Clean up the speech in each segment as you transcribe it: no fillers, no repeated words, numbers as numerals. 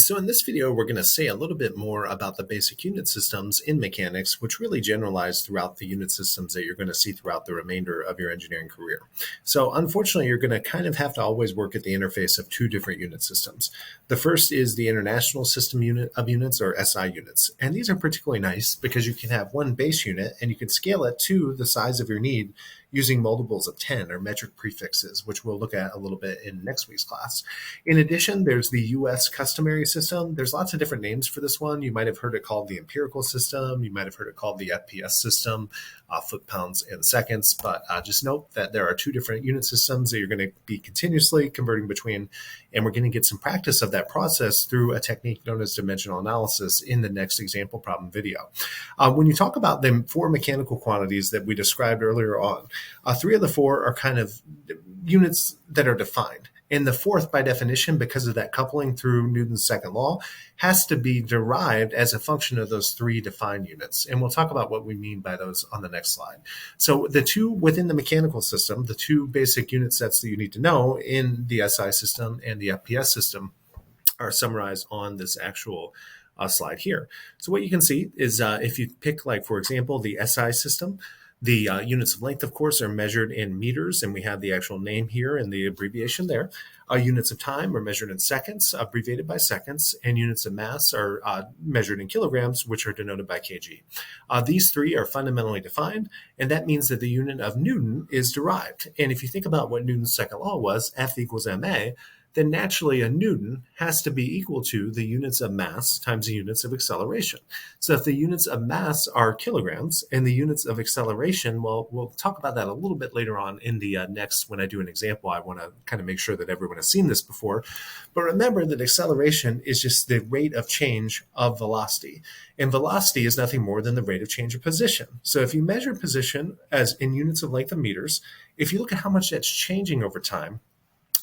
So in this video, we're going to say a little bit more about the basic unit systems in mechanics, which really generalize throughout the unit systems that you're going to see throughout the remainder of your engineering career. So unfortunately, you're going to kind of have to always work at the interface of two different unit systems. The first is the International System Unit of Units, or SI units. And these are particularly nice because you can have one base unit and you can scale it to the size of your need using multiples of 10 or metric prefixes, which we'll look at a little bit in next week's class. In addition, there's the US customary system. There's lots of different names for this one. You might have heard it called the empirical system. You might have heard it called the FPS system, foot pounds and seconds. But just note that there are two different unit systems that you're going to be continuously converting between. And we're going to get some practice of that process through a technique known as dimensional analysis in the next example problem video. When you talk about the four mechanical quantities that we described earlier on, three of the four are kind of units that are defined. And the fourth, by definition, because of that coupling through Newton's second law, has to be derived as a function of those three defined units. And we'll talk about what we mean by those on the next slide. So the two within the mechanical system, the two basic unit sets that you need to know in the SI system and the FPS system are summarized on this actual slide here. So what you can see is if you pick, like, for example, the SI system, the units of length, of course, are measured in meters, and we have the actual name here and the abbreviation there. Units of time are measured in seconds, abbreviated by seconds, and units of mass are measured in kilograms, which are denoted by kg. These three are fundamentally defined, and that means that the unit of Newton is derived. And if you think about what Newton's second law was, F equals ma, then naturally a Newton has to be equal to the units of mass times the units of acceleration. So if the units of mass are kilograms and the units of acceleration, well, we'll talk about that a little bit later on in the next, when I do an example. I want to kind of make sure that everyone has seen this before. But remember that acceleration is just the rate of change of velocity. And velocity is nothing more than the rate of change of position. So if you measure position as in units of length of meters, if you look at how much that's changing over time,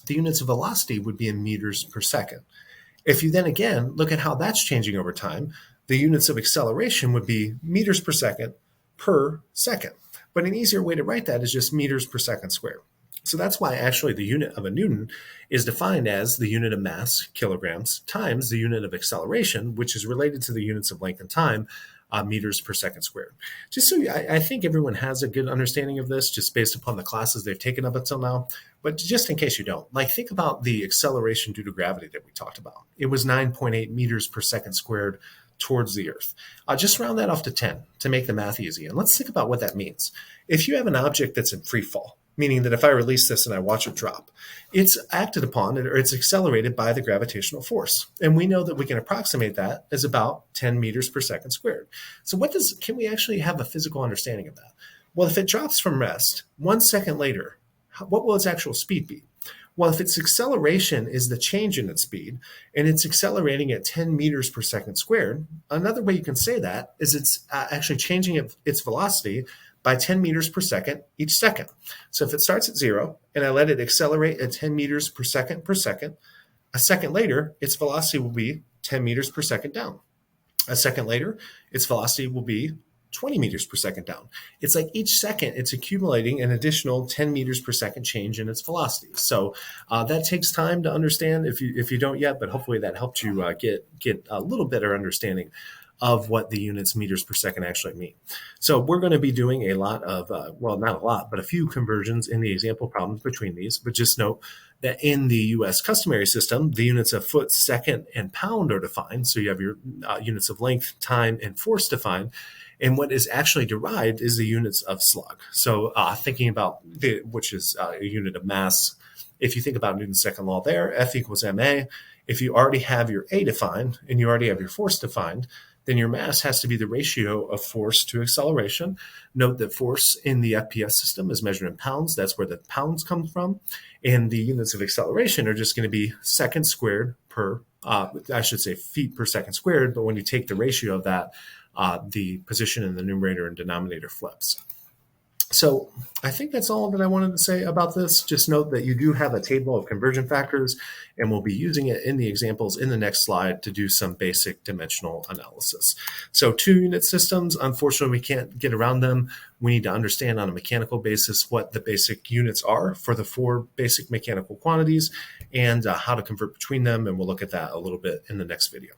the units of velocity would be in meters per second. If you then again look at how that's changing over time, the units of acceleration would be meters per second per second. But an easier way to write that is just meters per second squared. So that's why actually the unit of a Newton is defined as the unit of mass, kilograms, times the unit of acceleration, which is related to the units of length and time, meters per second squared. Just so I think everyone has a good understanding of this, just based upon the classes they've taken up until now. But just in case you don't, like, think about the acceleration due to gravity that we talked about. It was 9.8 meters per second squared towards the Earth. Just round that off to 10 to make the math easy. And let's think about what that means. If you have an object that's in free fall, meaning that if I release this and I watch it drop, it's acted upon or it's accelerated by the gravitational force. And we know that we can approximate that as about 10 meters per second squared. So can we actually have a physical understanding of that? Well, if it drops from rest 1 second later, what will its actual speed be? Well, if its acceleration is the change in its speed and it's accelerating at 10 meters per second squared, another way you can say that is it's actually changing its velocity by 10 meters per second each second. So if it starts at 0 and I let it accelerate at 10 meters per second, a second later, its velocity will be 10 meters per second down. A second later, its velocity will be 20 meters per second down. It's like each second, it's accumulating an additional 10 meters per second change in its velocity. So that takes time to understand if you don't yet, but hopefully that helped you get a little better understanding of what the units meters per second actually mean. So we're going to be doing a lot of, well, not a lot, but a few conversions in the example problems between these. But just note that in the US customary system, the units of foot, second, and pound are defined. So you have your units of length, time, and force defined. And what is actually derived is the units of slug. So thinking about which is a unit of mass. If you think about Newton's second law there, F equals ma. If you already have your A defined and you already have your force defined, then your mass has to be the ratio of force to acceleration. Note that force in the FPS system is measured in pounds. That's where the pounds come from. And the units of acceleration are just going to be seconds squared per, feet per second squared. But when you take the ratio of that, the position in the numerator and denominator flips. So I think that's all that I wanted to say about this. Just note that you do have a table of conversion factors, and we'll be using it in the examples in the next slide to do some basic dimensional analysis. So 2-unit systems, unfortunately, we can't get around them. We need to understand on a mechanical basis what the basic units are for the 4 basic mechanical quantities and how to convert between them, and we'll look at that a little bit in the next video.